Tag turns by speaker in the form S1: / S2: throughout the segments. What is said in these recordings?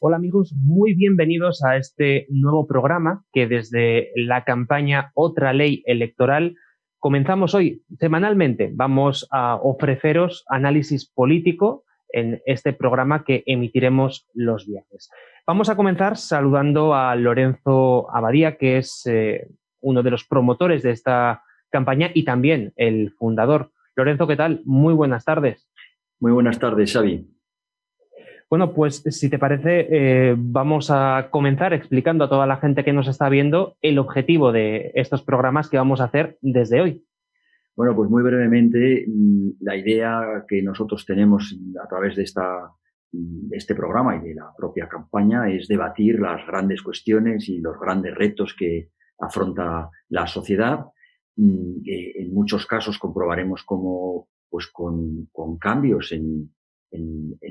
S1: Hola amigos, muy bienvenidos a este nuevo programa que desde la campaña Otra Ley Electoral comenzamos hoy semanalmente. Vamos a ofreceros análisis político en este programa que emitiremos los viernes. Vamos a comenzar saludando a Lorenzo Abadía, que es uno de los promotores de esta campaña y también el fundador. Lorenzo, ¿qué tal? Muy buenas tardes.
S2: Muy buenas tardes, Xavi.
S1: Bueno, pues si te parece, vamos a comenzar explicando a toda la gente que nos está viendo el objetivo de estos programas que vamos a hacer desde hoy.
S2: Bueno, pues muy brevemente, la idea que nosotros tenemos a través de este programa y de la propia campaña es debatir las grandes cuestiones y los grandes retos que afronta la sociedad. En muchos casos comprobaremos cómo, pues con cambios en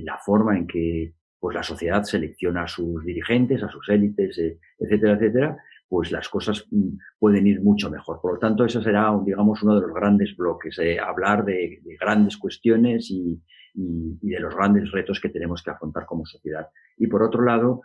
S2: la forma en que pues la sociedad selecciona a sus dirigentes, a sus élites, etcétera, etcétera, pues las cosas pueden ir mucho mejor. Por lo tanto, ese será, digamos, uno de los grandes bloques, hablar de grandes cuestiones y de los grandes retos que tenemos que afrontar como sociedad. Y por otro lado,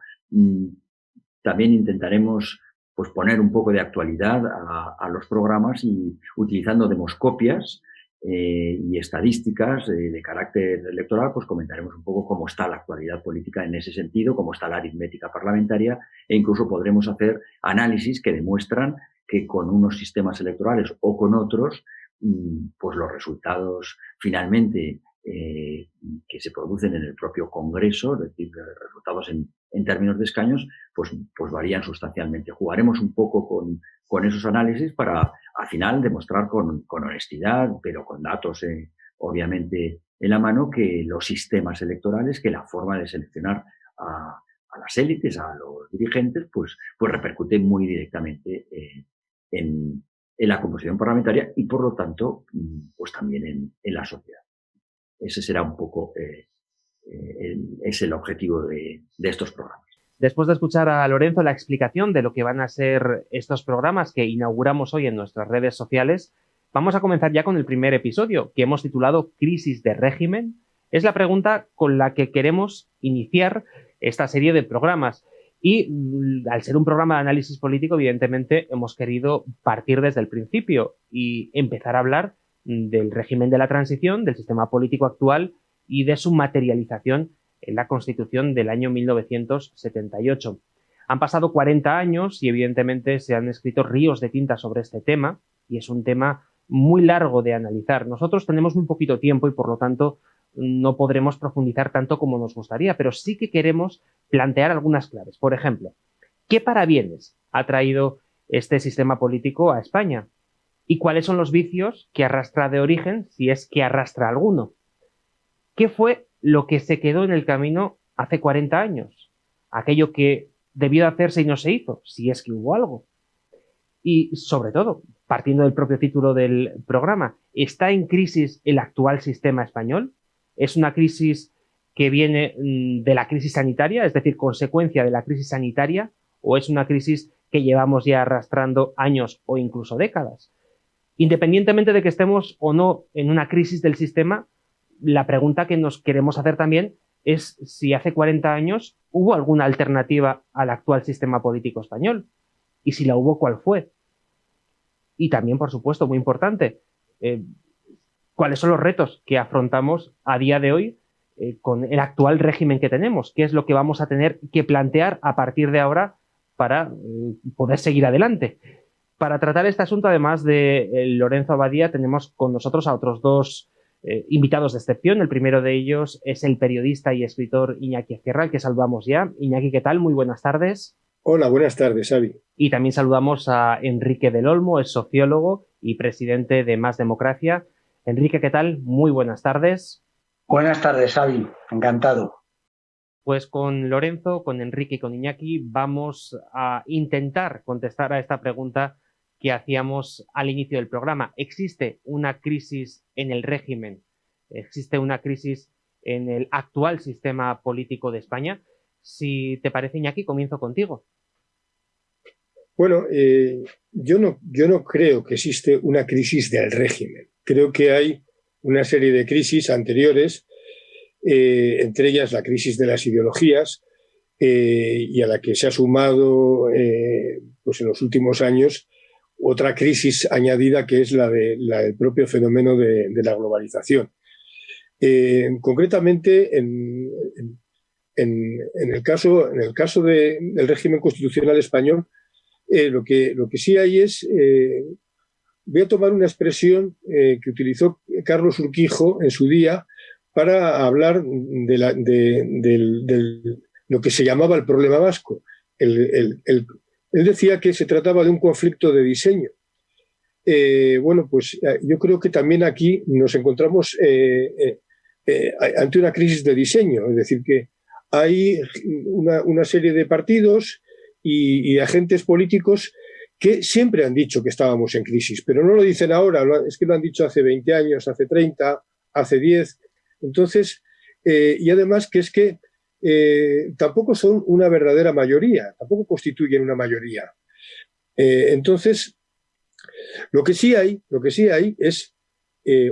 S2: también intentaremos pues poner un poco de actualidad a los programas y utilizando demoscopias y estadísticas de carácter electoral, pues comentaremos un poco cómo está la actualidad política en ese sentido, cómo está la aritmética parlamentaria e incluso podremos hacer análisis que demuestran que con unos sistemas electorales o con otros, pues los resultados finalmente que se producen en el propio Congreso, es decir, resultados en términos de escaños, pues varían sustancialmente. Jugaremos un poco con esos análisis para al final demostrar con honestidad, pero con datos obviamente en la mano, que los sistemas electorales, que la forma de seleccionar a las élites, a los dirigentes, pues repercute muy directamente en la composición parlamentaria y por lo tanto pues también en la sociedad. Ese será un poco es el objetivo de estos programas.
S1: Después de escuchar a Lorenzo la explicación de lo que van a ser estos programas que inauguramos hoy en nuestras redes sociales, vamos a comenzar ya con el primer episodio, que hemos titulado Crisis de régimen. Es la pregunta con la que queremos iniciar esta serie de programas. Y al ser un programa de análisis político, evidentemente hemos querido partir desde el principio y empezar a hablar del régimen de la transición, del sistema político actual y de su materialización en la Constitución del año 1978. Han pasado 40 años y evidentemente se han escrito ríos de tinta sobre este tema y es un tema muy largo de analizar. Nosotros tenemos muy poquito tiempo y por lo tanto no podremos profundizar tanto como nos gustaría, pero sí que queremos plantear algunas claves. Por ejemplo, ¿qué parabienes ha traído este sistema político a España? ¿Y cuáles son los vicios que arrastra de origen, si es que arrastra alguno? ¿Qué fue lo que se quedó en el camino hace 40 años? Aquello que debió hacerse y no se hizo, si es que hubo algo. Y sobre todo, partiendo del propio título del programa, ¿está en crisis el actual sistema español? ¿Es una crisis que viene de la crisis sanitaria, es decir, consecuencia de la crisis sanitaria, o es una crisis que llevamos ya arrastrando años o incluso décadas? Independientemente de que estemos o no en una crisis del sistema, la pregunta que nos queremos hacer también es si hace 40 años hubo alguna alternativa al actual sistema político español y si la hubo, ¿cuál fue? Y también, por supuesto, muy importante, ¿cuáles son los retos que afrontamos a día de hoy con el actual régimen que tenemos? ¿Qué es lo que vamos a tener que plantear a partir de ahora para poder seguir adelante? Para tratar este asunto, además de Lorenzo Abadía, tenemos con nosotros a otros dos invitados de excepción. El primero de ellos es el periodista y escritor Iñaki Ezquerra, al que saludamos ya. Iñaki, ¿qué tal? Muy buenas tardes.
S3: Hola, buenas tardes, Xavi.
S1: Y también saludamos a Enrique del Olmo, es sociólogo y presidente de Más Democracia. Enrique, ¿qué tal? Muy buenas tardes.
S4: Buenas tardes, Xavi. Encantado.
S1: Pues con Lorenzo, con Enrique y con Iñaki vamos a intentar contestar a esta pregunta que hacíamos al inicio del programa. ¿Existe una crisis en el régimen? ¿Existe una crisis en el actual sistema político de España? Si te parece, Iñaki, comienzo contigo.
S3: Bueno, yo no creo que existe una crisis del régimen. Creo que hay una serie de crisis anteriores, entre ellas la crisis de las ideologías, y a la que se ha sumado pues en los últimos años otra crisis añadida, que es la del propio fenómeno de la globalización. Concretamente, en el caso del régimen constitucional español, lo que sí hay es, voy a tomar una expresión que utilizó Carlos Urquijo en su día para hablar de lo que se llamaba el problema vasco. Él decía que se trataba de un conflicto de diseño. Bueno, pues yo creo que también aquí nos encontramos ante una crisis de diseño, es decir, que hay una serie de partidos y agentes políticos que siempre han dicho que estábamos en crisis, pero no lo dicen ahora, es que lo han dicho hace 20 años, hace 30, hace 10. Entonces, y además que es que tampoco son una verdadera mayoría, tampoco constituyen una mayoría. Entonces, lo que sí hay es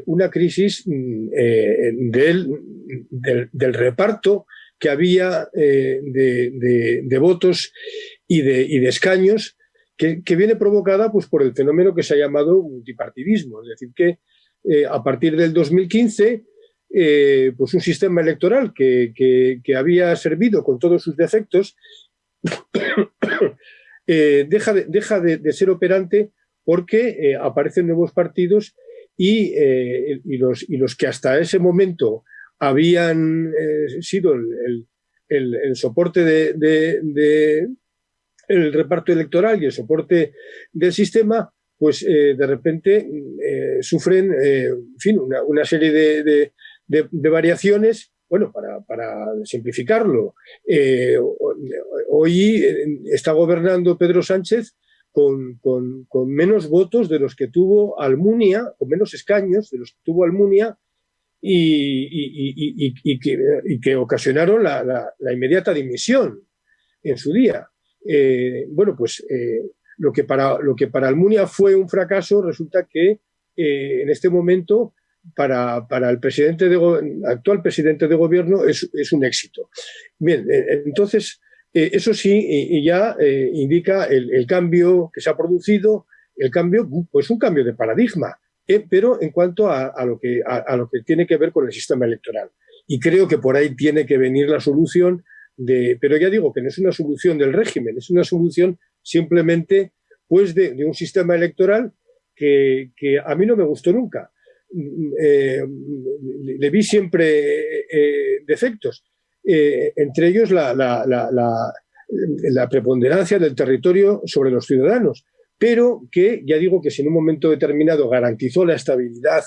S3: una crisis del reparto que había de votos y de escaños, que viene provocada pues, por el fenómeno que se ha llamado multipartidismo. Es decir, que a partir del 2015, pues un sistema electoral que había servido con todos sus defectos deja de ser operante, porque aparecen nuevos partidos y los que hasta ese momento habían sido el soporte el reparto electoral y el soporte del sistema, pues de repente sufren en fin, una serie de variaciones. Bueno, para simplificarlo, hoy está gobernando Pedro Sánchez con menos votos de los que tuvo Almunia, con menos escaños de los que tuvo Almunia, y que ocasionaron la inmediata dimisión en su día. Bueno, pues lo que para Almunia fue un fracaso, resulta que en este momento para el actual presidente de gobierno es un éxito. Bien, entonces eso sí ya indica el cambio que se ha producido, pues un cambio de paradigma, pero en cuanto a lo que tiene que ver con el sistema electoral. Y creo que por ahí tiene que venir la solución pero ya digo que no es una solución del régimen, es una solución simplemente pues de un sistema electoral que a mí no me gustó nunca. Le vi siempre defectos, entre ellos la preponderancia del territorio sobre los ciudadanos, pero que ya digo que si en un momento determinado garantizó la estabilidad,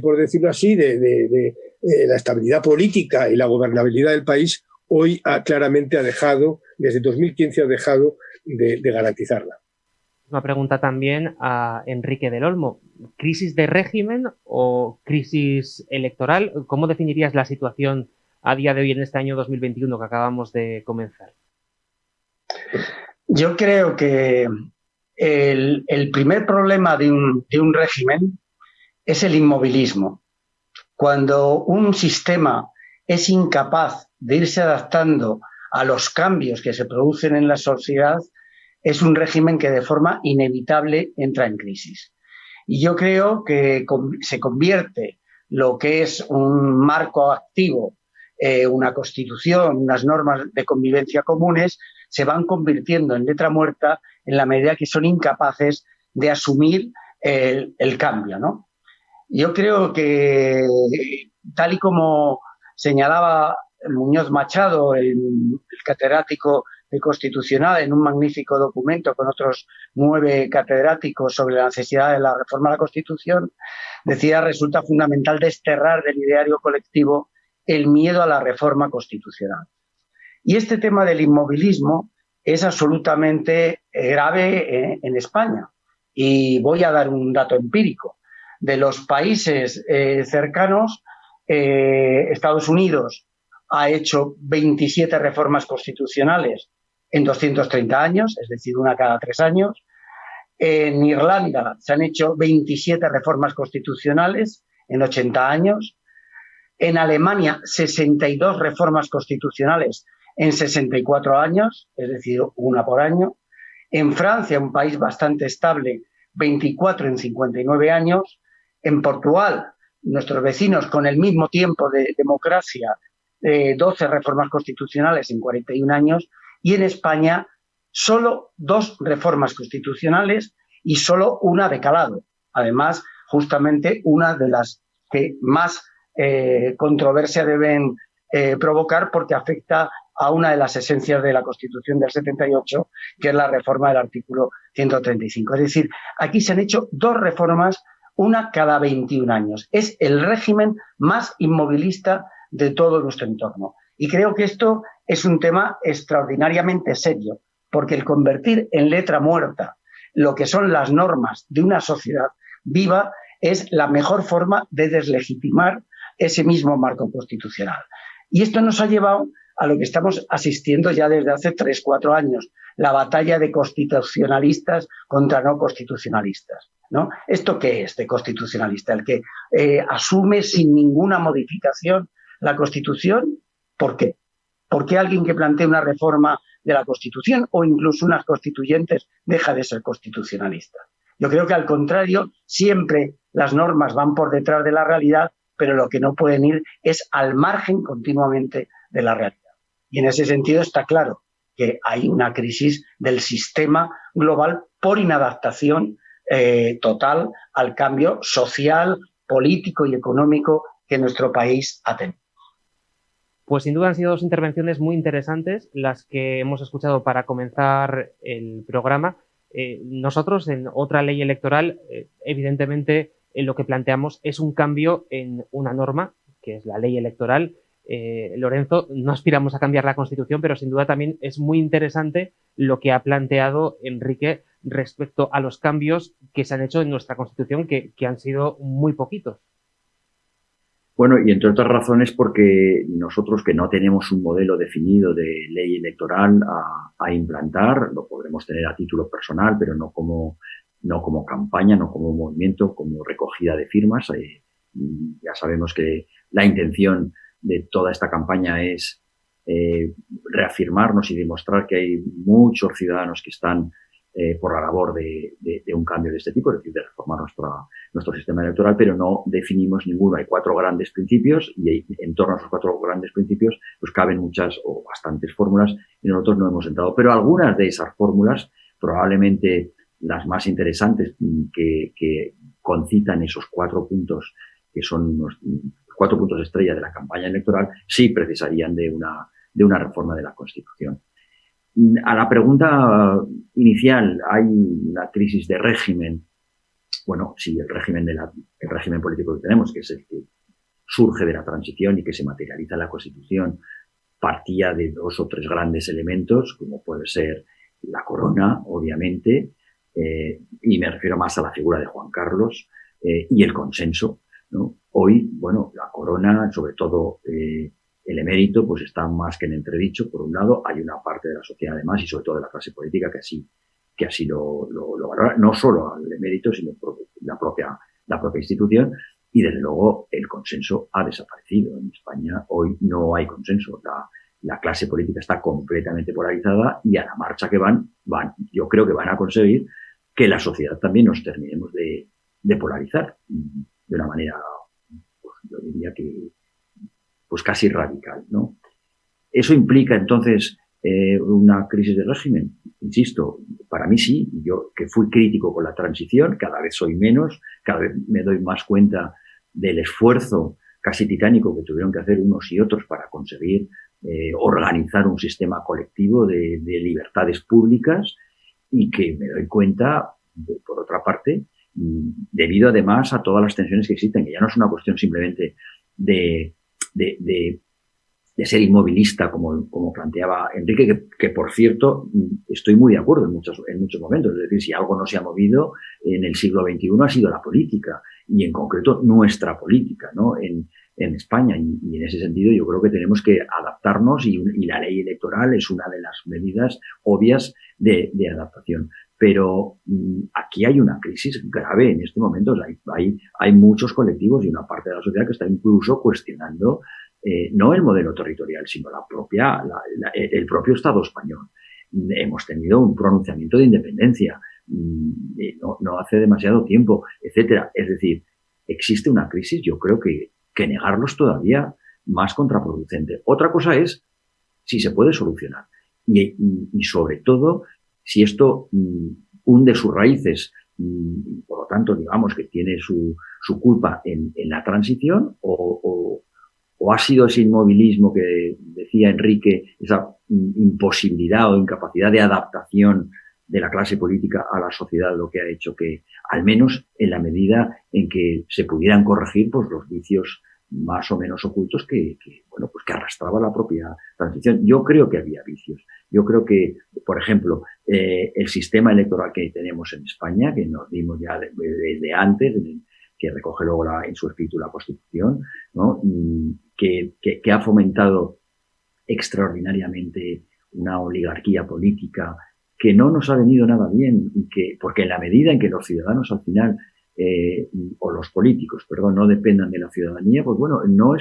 S3: por decirlo así, de la estabilidad política y la gobernabilidad del país, hoy claramente ha dejado, desde 2015 ha dejado de garantizarla.
S1: Una pregunta también a Enrique del Olmo. ¿Crisis de régimen o crisis electoral? ¿Cómo definirías la situación a día de hoy en este año 2021 que acabamos de comenzar?
S4: Yo creo que el primer problema de un régimen es el inmovilismo. Cuando un sistema es incapaz de irse adaptando a los cambios que se producen en la sociedad, es un régimen que de forma inevitable entra en crisis. Y yo creo que se convierte lo que es un marco activo, una constitución, unas normas de convivencia comunes, se van convirtiendo en letra muerta en la medida que son incapaces de asumir el cambio, ¿no? Yo creo que, tal y como señalaba Muñoz Machado, el catedrático de Constitucional, en un magnífico documento con otros 9 catedráticos sobre la necesidad de la reforma de la Constitución, decía: resulta fundamental desterrar del ideario colectivo el miedo a la reforma constitucional. Y este tema del inmovilismo es absolutamente grave en España. Y voy a dar un dato empírico. De los países cercanos, Estados Unidos ha hecho 27 reformas constitucionales en 230 años, es decir, una cada 3 años. En Irlanda se han hecho 27 reformas constitucionales en 80 años. En Alemania, 62 reformas constitucionales en 64 años, es decir, una por año. En Francia, un país bastante estable, 24 en 59 años. En Portugal, nuestros vecinos, con el mismo tiempo de democracia, 12 reformas constitucionales en 41 años. Y en España, solo 2 reformas constitucionales y solo una de calado. Además, justamente una de las que más controversia deben provocar, porque afecta a una de las esencias de la Constitución del 78, que es la reforma del artículo 135. Es decir, aquí se han hecho 2 reformas, una cada 21 años. Es el régimen más inmovilista de todo nuestro entorno. Y creo que esto es un tema extraordinariamente serio, porque el convertir en letra muerta lo que son las normas de una sociedad viva es la mejor forma de deslegitimar ese mismo marco constitucional. Y esto nos ha llevado a lo que estamos asistiendo ya desde hace 3-4 años, la batalla de constitucionalistas contra no constitucionalistas, ¿no? ¿Esto qué es de constitucionalista? El que asume sin ninguna modificación la Constitución. ¿Por qué? ¿Por qué alguien que plantea una reforma de la Constitución o incluso unas constituyentes deja de ser constitucionalista? Yo creo que al contrario, siempre las normas van por detrás de la realidad, pero lo que no pueden ir es al margen continuamente de la realidad. Y en ese sentido está claro que hay una crisis del sistema global por inadaptación total al cambio social, político y económico que nuestro país ha tenido.
S1: Pues sin duda han sido 2 intervenciones muy interesantes las que hemos escuchado para comenzar el programa. Nosotros en otra ley electoral, evidentemente lo que planteamos es un cambio en una norma, que es la ley electoral. Lorenzo, no aspiramos a cambiar la Constitución, pero sin duda también es muy interesante lo que ha planteado Enrique respecto a los cambios que se han hecho en nuestra Constitución, que han sido muy poquitos.
S2: Bueno, y entre otras razones porque nosotros, que no tenemos un modelo definido de ley electoral a implantar, lo podremos tener a título personal, pero no como campaña, no como movimiento, como recogida de firmas. Ya sabemos que la intención de toda esta campaña es reafirmarnos y demostrar que hay muchos ciudadanos que están por la labor de un cambio de este tipo, es decir, de reformar nuestro sistema electoral, pero no definimos ninguno. Hay 4 grandes principios y en torno a esos 4 grandes principios pues caben muchas o bastantes fórmulas y nosotros no hemos entrado. Pero algunas de esas fórmulas, probablemente las más interesantes que concitan esos 4 puntos que son los 4 puntos estrella de la campaña electoral, sí precisarían de una reforma de la Constitución. A la pregunta inicial, ¿hay una crisis de régimen? Bueno, sí, el régimen político que tenemos, que es el que surge de la transición y que se materializa en la Constitución, partía de 2 o 3 grandes elementos, como puede ser la corona, obviamente, y me refiero más a la figura de Juan Carlos, y el consenso, ¿no? Hoy, bueno, la corona, sobre todo el emérito, pues está más que en entredicho. Por un lado, hay una parte de la sociedad, además, y sobre todo de la clase política, que así lo valora, no solo al emérito, sino la propia institución. Y desde luego el consenso ha desaparecido. En España hoy no hay consenso. La clase política está completamente polarizada y a la marcha que van, yo creo que van a conseguir que la sociedad también nos terminemos de polarizar de una manera, pues, yo diría que pues casi radical, ¿no? ¿Eso implica entonces una crisis de régimen? Insisto, para mí sí. Yo, que fui crítico con la transición, cada vez soy menos, cada vez me doy más cuenta del esfuerzo casi titánico que tuvieron que hacer unos y otros para conseguir organizar un sistema colectivo de libertades públicas, y que me doy cuenta, por otra parte, debido además a todas las tensiones que existen, que ya no es una cuestión simplemente de ser inmovilista, como planteaba Enrique, que por cierto estoy muy de acuerdo en muchos momentos. Es decir, si algo no se ha movido en el siglo XXI ha sido la política, y en concreto nuestra política, ¿no? En España, y en ese sentido yo creo que tenemos que adaptarnos, y la ley electoral es una de las medidas obvias de adaptación. Pero aquí hay una crisis grave en este momento. O sea, hay muchos colectivos y una parte de la sociedad que está incluso cuestionando no el modelo territorial, sino el propio Estado español. Hemos tenido un pronunciamiento de independencia, no hace demasiado tiempo, etcétera. Es decir, existe una crisis, yo creo que negarlo es todavía más contraproducente. Otra cosa es si se puede solucionar y sobre todo si esto hunde sus raíces, por lo tanto, digamos que tiene su culpa en la transición o ha sido ese inmovilismo que decía Enrique, esa imposibilidad o incapacidad de adaptación de la clase política a la sociedad, lo que ha hecho que, al menos en la medida en que se pudieran corregir pues, los vicios más o menos ocultos que arrastraba la propia transición. Yo creo que había vicios. Yo creo que, por ejemplo, el sistema electoral que tenemos en España, que nos dimos ya desde antes, que recoge luego en su espíritu la Constitución, ¿no? que ha fomentado extraordinariamente una oligarquía política que no nos ha venido nada bien, porque en la medida en que los ciudadanos al final o los políticos, no dependan de la ciudadanía, pues bueno, no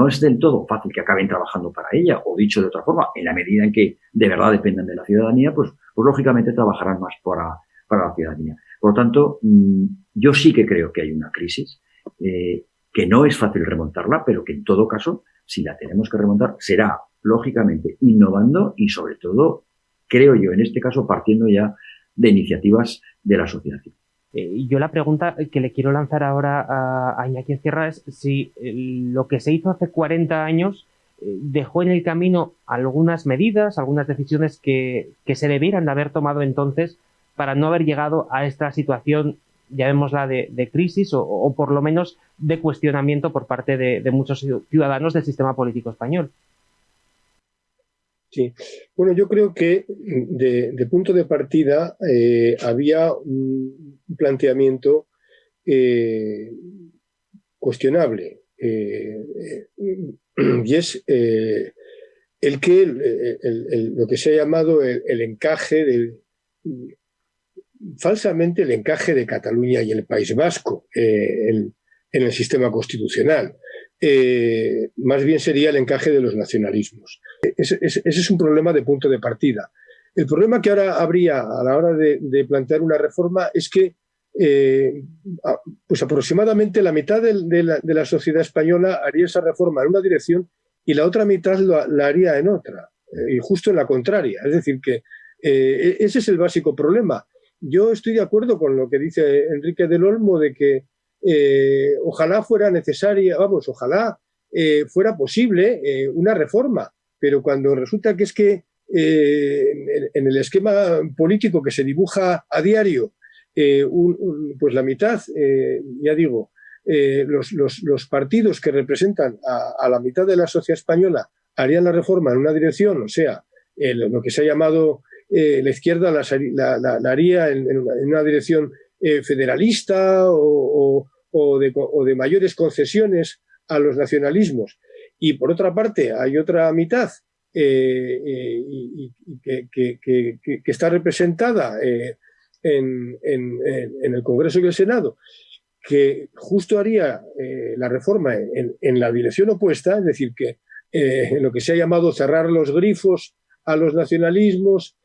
S2: es del todo fácil que acaben trabajando para ella, o dicho de otra forma, en la medida en que de verdad dependan de la ciudadanía, pues lógicamente trabajarán más para la ciudadanía. Por lo tanto, yo sí que creo que hay una crisis, que no es fácil remontarla, pero que en todo caso, si la tenemos que remontar, será lógicamente innovando y sobre todo, creo yo, en este caso, partiendo ya de iniciativas de la sociedad civil.
S1: Yo la pregunta que le quiero lanzar ahora a Iñaki Ezquierra es si lo que se hizo hace 40 años dejó en el camino algunas medidas, algunas decisiones que se debieran de haber tomado entonces para no haber llegado a esta situación, llamémosla de crisis o por lo menos de cuestionamiento por parte de muchos ciudadanos del sistema político español.
S3: Sí, bueno, yo creo que de punto de partida había un planteamiento cuestionable y es lo que se ha llamado el encaje falsamente el encaje de Cataluña y el País Vasco en el sistema constitucional. Más bien sería el encaje de los nacionalismos. Ese es un problema de punto de partida. El problema que ahora habría a la hora de plantear una reforma es que pues aproximadamente la mitad de la sociedad española haría esa reforma en una dirección y la otra mitad la haría en otra, y justo en la contraria. Es decir, que ese es el básico problema. Yo estoy de acuerdo con lo que dice Enrique del Olmo de que ojalá fuera necesaria, ojalá fuera posible una reforma, pero cuando resulta que es que en el esquema político que se dibuja a diario, pues la mitad, ya digo, los partidos que representan a la mitad de la sociedad española harían la reforma en una dirección, o sea, lo que se ha llamado la izquierda la haría en una dirección federalista o de mayores concesiones a los nacionalismos. Y por otra parte hay otra mitad que está representada en el Congreso y el Senado, que justo haría la reforma en la dirección opuesta, es decir, que en lo que se ha llamado cerrar los grifos a los nacionalismos,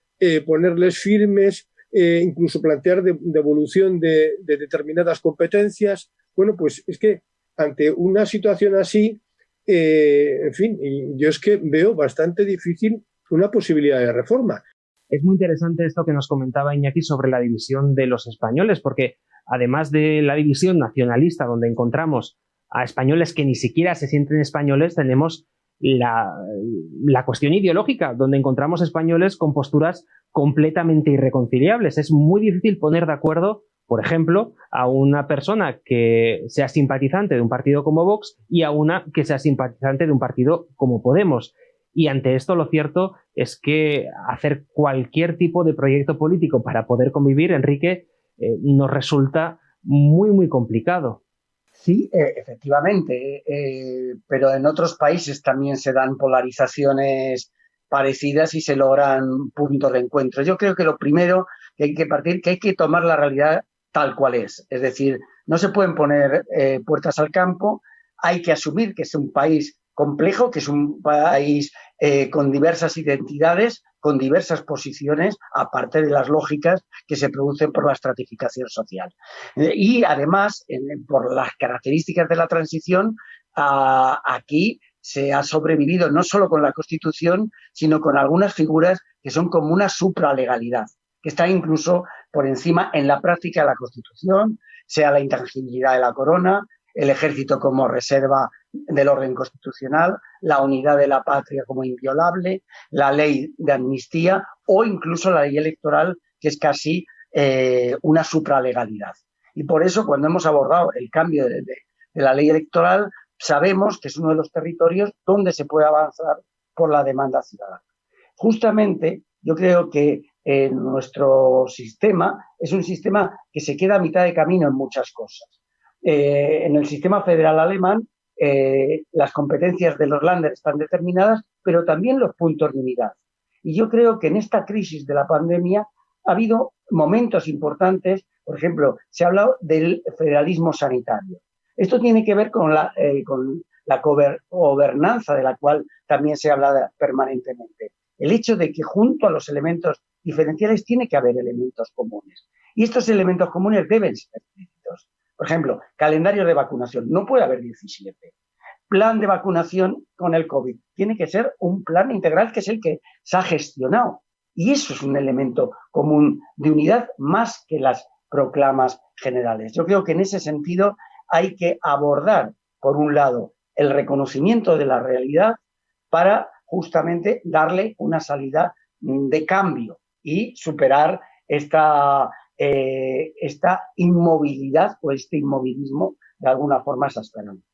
S3: ponerles firmes, incluso plantear devolución de determinadas competencias. Bueno, pues es que ante una situación así, en fin, yo es que veo bastante difícil una posibilidad de reforma.
S1: Es muy interesante esto que nos comentaba Iñaki sobre la división de los españoles, porque además de la división nacionalista, donde encontramos a españoles que ni siquiera se sienten españoles, tenemos la cuestión ideológica, donde encontramos españoles con posturas completamente irreconciliables. Es muy difícil poner de acuerdo, por ejemplo, a una persona que sea simpatizante de un partido como Vox y a una que sea simpatizante de un partido como Podemos. Y ante esto lo cierto es que hacer cualquier tipo de proyecto político para poder convivir, Enrique, nos resulta muy, muy complicado.
S4: Sí, efectivamente, pero en otros países también se dan polarizaciones parecidas y se logran puntos de encuentro. Yo creo que lo primero que hay que partir, que hay que tomar la realidad tal cual es decir, no se pueden poner puertas al campo, hay que asumir que es un país complejo, que es un país con diversas identidades, con diversas posiciones, aparte de las lógicas que se producen por la estratificación social. Y además, por las características de la transición, aquí se ha sobrevivido no solo con la Constitución, sino con algunas figuras que son como una supralegalidad, que están incluso por encima en la práctica de la Constitución, sea la intangibilidad de la corona, el ejército como reserva del orden constitucional, la unidad de la patria como inviolable, la ley de amnistía o incluso la ley electoral, que es casi una supralegalidad. Y por eso, cuando hemos abordado el cambio de la ley electoral, sabemos que es uno de los territorios donde se puede avanzar por la demanda ciudadana. Justamente, yo creo que nuestro sistema es un sistema que se queda a mitad de camino en muchas cosas. En el sistema federal alemán, las competencias de los Länder están determinadas, pero también los puntos de unidad. Y yo creo que en esta crisis de la pandemia ha habido momentos importantes. Por ejemplo, se ha hablado del federalismo sanitario. Esto tiene que ver con la gobernanza, de la cual también se habla permanentemente. El hecho de que junto a los elementos diferenciales tiene que haber elementos comunes. Y estos elementos comunes deben ser explícitos. Por ejemplo, calendario de vacunación. No puede haber 17. Plan de vacunación con el COVID. Tiene que ser un plan integral que es el que se ha gestionado. Y eso es un elemento común de unidad más que las proclamas generales. Yo creo que en ese sentido hay que abordar, por un lado, el reconocimiento de la realidad para justamente darle una salida de cambio y superar esta inmovilidad o este inmovilismo de alguna forma exasperante.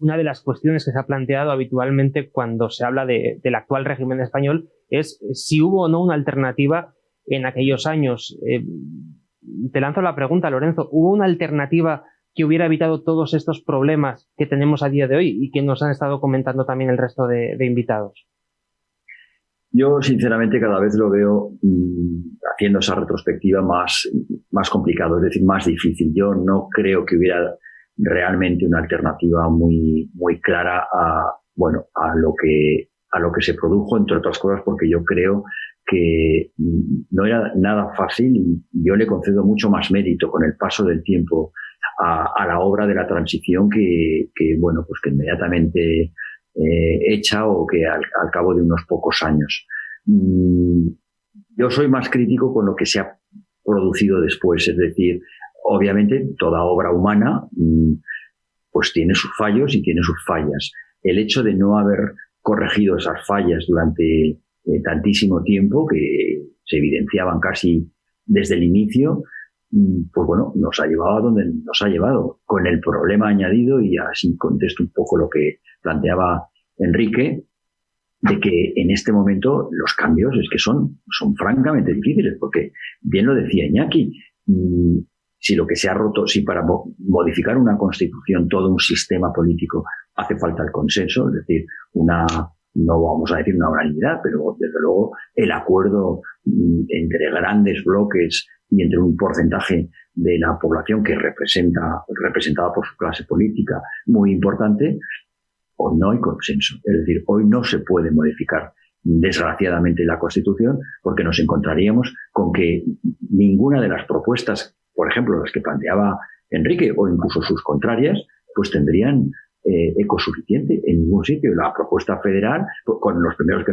S1: Una de las cuestiones que se ha planteado habitualmente cuando se habla del actual régimen español es si hubo o no una alternativa en aquellos años. Te lanzo la pregunta, Lorenzo, ¿hubo una alternativa que hubiera evitado todos estos problemas que tenemos a día de hoy y que nos han estado comentando también el resto de invitados?
S2: Yo, sinceramente, cada vez lo veo haciendo esa retrospectiva más complicado, es decir, más difícil. Yo no creo que hubiera realmente una alternativa muy clara a lo que se produjo, entre otras cosas, porque yo creo que no era nada fácil y yo le concedo mucho más mérito con el paso del tiempo a la obra de la transición que inmediatamente hecha o que al cabo de unos pocos años. Yo soy más crítico con lo que se ha producido después, es decir, obviamente toda obra humana pues tiene sus fallos y tiene sus fallas. El hecho de no haber corregido esas fallas durante tantísimo tiempo, que se evidenciaban casi desde el inicio, pues bueno, nos ha llevado a donde nos ha llevado, con el problema añadido, y así contesto un poco lo que planteaba Enrique, de que en este momento los cambios es que son francamente difíciles, porque bien lo decía Iñaki, si lo que se ha roto, si para modificar una constitución, todo un sistema político, hace falta el consenso, es decir, no vamos a decir una unanimidad, pero desde luego el acuerdo entre grandes bloques y entre un porcentaje de la población que representada por su clase política muy importante, hoy no hay consenso. Es decir, hoy no se puede modificar desgraciadamente la Constitución, porque nos encontraríamos con que ninguna de las propuestas, por ejemplo, las que planteaba Enrique o incluso sus contrarias, pues tendrían eco suficiente en ningún sitio. La propuesta federal, con los primeros que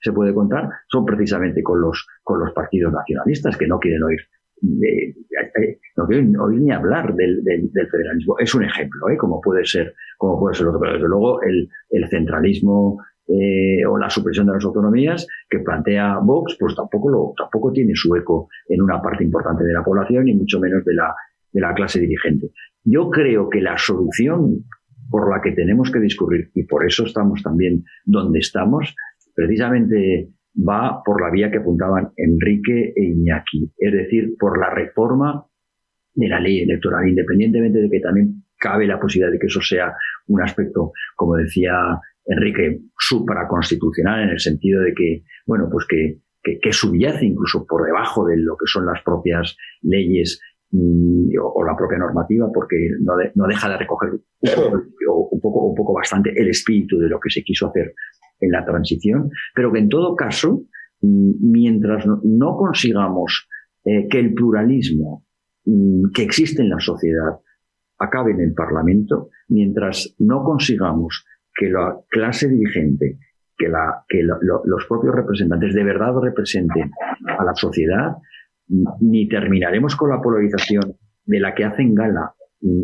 S2: se puede contar, son precisamente con los partidos nacionalistas, que no quieren oír ni hablar del federalismo. Es un ejemplo, como puede ser otro, pero desde luego el centralismo o la supresión de las autonomías que plantea Vox, pues tampoco tiene su eco en una parte importante de la población y mucho menos de la clase dirigente. Yo creo que la solución por la que tenemos que discurrir, y por eso estamos también donde estamos, precisamente va por la vía que apuntaban Enrique e Iñaki, es decir, por la reforma de la ley electoral, independientemente de que también cabe la posibilidad de que eso sea un aspecto, como decía Enrique, supraconstitucional, en el sentido de que, bueno, pues que subyace incluso por debajo de lo que son las propias leyes o la propia normativa, porque no deja de recoger un poco bastante el espíritu de lo que se quiso hacer en la transición, pero que en todo caso, mientras no consigamos que el pluralismo que existe en la sociedad acabe en el Parlamento, mientras no consigamos que la clase dirigente, que los propios representantes de verdad representen a la sociedad, ni terminaremos con la polarización de la que hacen gala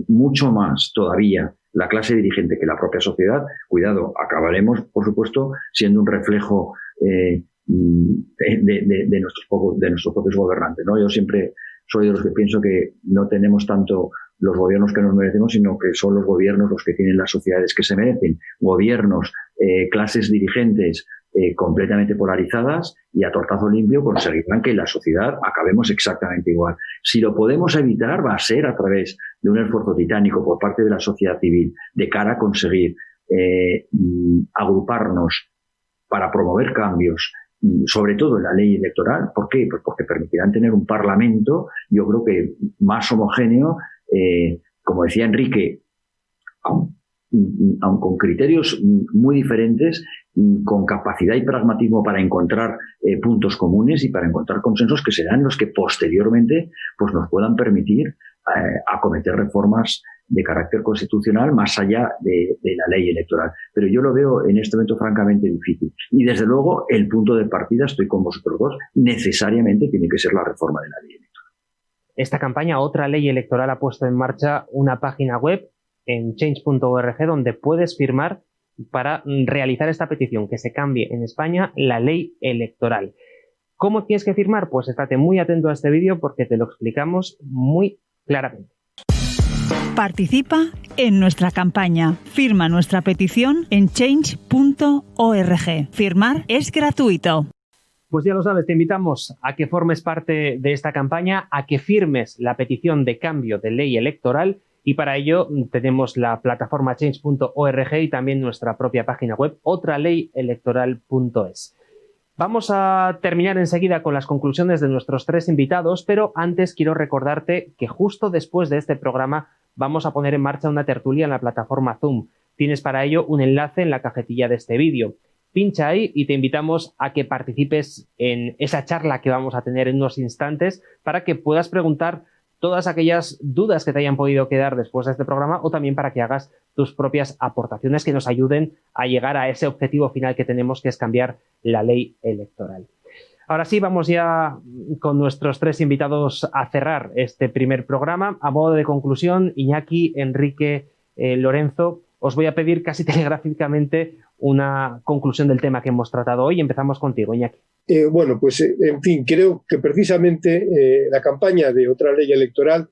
S2: mucho más todavía la clase dirigente que la propia sociedad. Cuidado, acabaremos, por supuesto, siendo un reflejo de nuestros propios gobernantes, ¿no? Yo siempre soy de los que pienso que no tenemos tanto los gobiernos que nos merecemos, sino que son los gobiernos los que tienen las sociedades que se merecen. Gobiernos, clases dirigentes completamente polarizadas y a tortazo limpio conseguirán que en la sociedad acabemos exactamente igual. Si lo podemos evitar, va a ser a través de un esfuerzo titánico por parte de la sociedad civil de cara a conseguir agruparnos para promover cambios, sobre todo en la ley electoral. ¿Por qué? Pues porque permitirán tener un parlamento, yo creo que más homogéneo, como decía Enrique, aun con criterios muy diferentes, con capacidad y pragmatismo para encontrar puntos comunes y para encontrar consensos que serán los que posteriormente pues nos puedan permitir acometer reformas de carácter constitucional más allá de la ley electoral. Pero yo lo veo en este momento francamente difícil. Y desde luego el punto de partida, estoy con vosotros dos, necesariamente tiene que ser la reforma de la ley electoral.
S1: Esta campaña, Otra Ley Electoral, ha puesto en marcha una página web en change.org donde puedes firmar para realizar esta petición, que se cambie en España la ley electoral. ¿Cómo tienes que firmar? Pues estate muy atento a este vídeo porque te lo explicamos muy claramente.
S5: Participa en nuestra campaña. Firma nuestra petición en change.org. Firmar es gratuito.
S1: Pues ya lo sabes, te invitamos a que formes parte de esta campaña, a que firmes la petición de cambio de ley electoral, y para ello tenemos la plataforma change.org y también nuestra propia página web, otraleyelectoral.es. Vamos a terminar enseguida con las conclusiones de nuestros tres invitados, pero antes quiero recordarte que justo después de este programa vamos a poner en marcha una tertulia en la plataforma Zoom. Tienes para ello un enlace en la cajetilla de este vídeo. Pincha ahí y te invitamos a que participes en esa charla que vamos a tener en unos instantes para que puedas preguntar todas aquellas dudas que te hayan podido quedar después de este programa, o también para que hagas tus propias aportaciones que nos ayuden a llegar a ese objetivo final que tenemos, que es cambiar la ley electoral. Ahora sí, vamos ya con nuestros tres invitados a cerrar este primer programa. A modo de conclusión, Iñaki, Enrique, Lorenzo, os voy a pedir casi telegráficamente una conclusión del tema que hemos tratado hoy. Empezamos contigo, Iñaki.
S3: Bueno, pues en fin, creo que precisamente la campaña de Otra Ley Electoral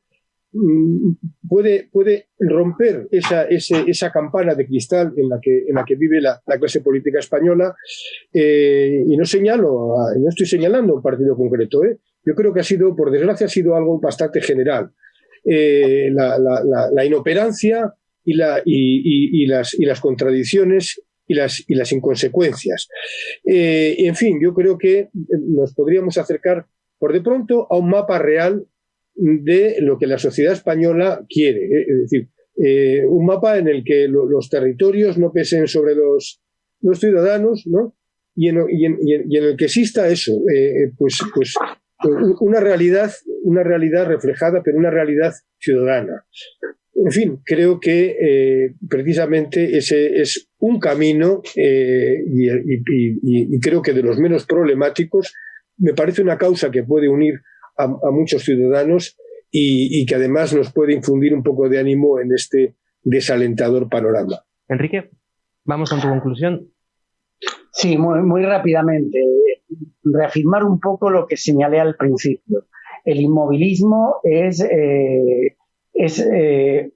S3: puede romper esa campana de cristal en la que vive la clase política española, y no estoy señalando un partido concreto. Yo creo que por desgracia, ha sido algo bastante general. La inoperancia y las contradicciones y las inconsecuencias. En fin, yo creo que nos podríamos acercar por de pronto a un mapa real de lo que la sociedad española quiere. Es decir, un mapa en el que los territorios no pesen sobre los ciudadanos, ¿no? Y en el que exista eso, pues una realidad reflejada, pero una realidad ciudadana. En fin, creo que precisamente ese es un camino, y creo que de los menos problemáticos. Me parece una causa que puede unir a muchos ciudadanos y que además nos puede infundir un poco de ánimo en este desalentador panorama.
S1: Enrique, vamos con tu conclusión.
S4: Sí, muy rápidamente. Reafirmar un poco lo que señalé al principio. El inmovilismo es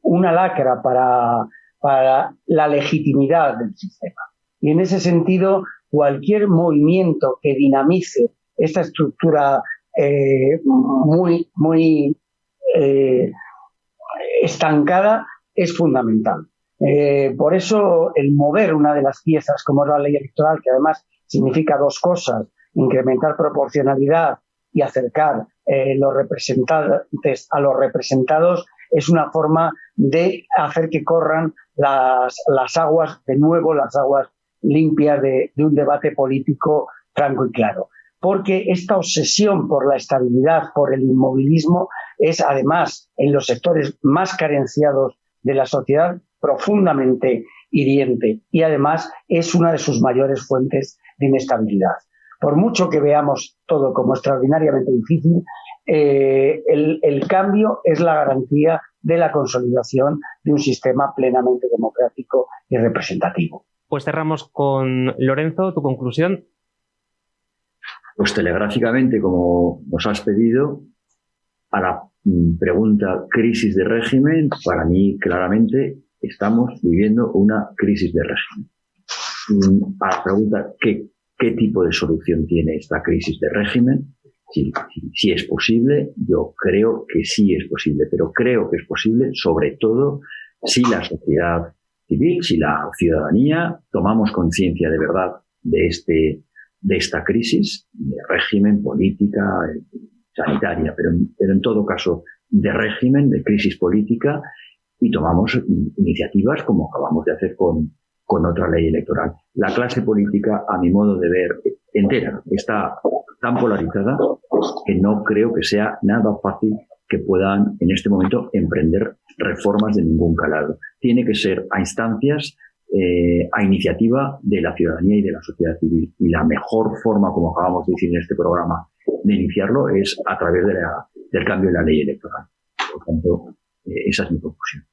S4: una lacra para la legitimidad del sistema. Y en ese sentido, cualquier movimiento que dinamice esta estructura muy estancada es fundamental. Por eso el mover una de las piezas como es la ley electoral, que además significa dos cosas: incrementar proporcionalidad y acercar los representantes a los representados es una forma de hacer que corran las aguas, de nuevo, las aguas limpias de un debate político franco y claro. Porque esta obsesión por la estabilidad, por el inmovilismo, es además en los sectores más carenciados de la sociedad profundamente hiriente y además es una de sus mayores fuentes de inestabilidad. Por mucho que veamos todo como extraordinariamente difícil, el cambio es la garantía de la consolidación de un sistema plenamente democrático y representativo.
S1: Pues cerramos con Lorenzo, tu conclusión.
S2: Pues telegráficamente, como nos has pedido, a la pregunta crisis de régimen, para mí claramente estamos viviendo una crisis de régimen. A la pregunta ¿qué tipo de solución tiene esta crisis de régimen? Si es posible, yo creo que sí es posible, pero creo que es posible sobre todo si la sociedad civil, si la ciudadanía tomamos conciencia de verdad de esta crisis de régimen, política, sanitaria, pero en todo caso de régimen, de crisis política, y tomamos iniciativas como acabamos de hacer con otra ley electoral. La clase política, a mi modo de ver, entera, está tan polarizada que no creo que sea nada fácil que puedan en este momento emprender reformas de ningún calado. Tiene que ser a instancias, a iniciativa de la ciudadanía y de la sociedad civil. Y la mejor forma, como acabamos de decir en este programa, de iniciarlo es a través del cambio de la ley electoral. Por tanto, esa es mi conclusión.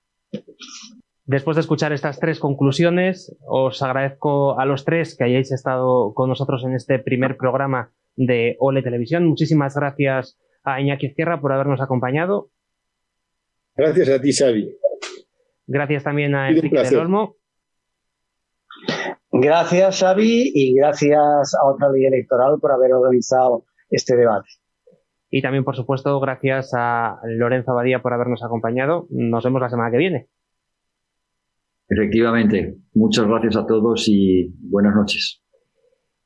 S1: Después de escuchar estas tres conclusiones, os agradezco a los tres que hayáis estado con nosotros en este primer programa de Ole Televisión. Muchísimas gracias a Iñaki Ezquerra por habernos acompañado.
S3: Gracias a ti, Xavi.
S1: Gracias también a Enrique del Olmo.
S4: Gracias, Xavi, y gracias a otra ley electoral por haber organizado este debate.
S1: Y también, por supuesto, gracias a Lorenzo Abadía por habernos acompañado. Nos vemos la semana que viene.
S2: Efectivamente. Muchas gracias a todos y buenas noches.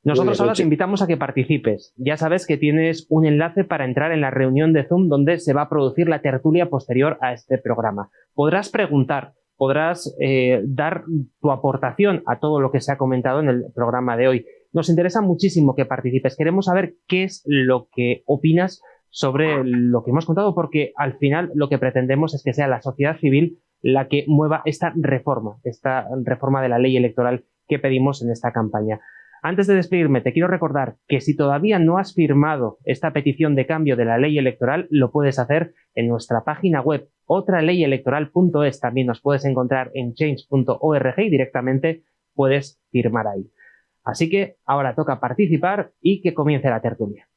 S1: Nosotros ahora te invitamos a que participes. Ya sabes que tienes un enlace para entrar en la reunión de Zoom donde se va a producir la tertulia posterior a este programa. Podrás preguntar, podrás dar tu aportación a todo lo que se ha comentado en el programa de hoy. Nos interesa muchísimo que participes. Queremos saber qué es lo que opinas sobre lo que hemos contado, porque al final lo que pretendemos es que sea la sociedad civil la que mueva esta reforma de la ley electoral que pedimos en esta campaña. Antes de despedirme, te quiero recordar que si todavía no has firmado esta petición de cambio de la ley electoral, lo puedes hacer en nuestra página web, otraleyelectoral.es. También nos puedes encontrar en change.org y directamente puedes firmar ahí. Así que ahora toca participar y que comience la tertulia.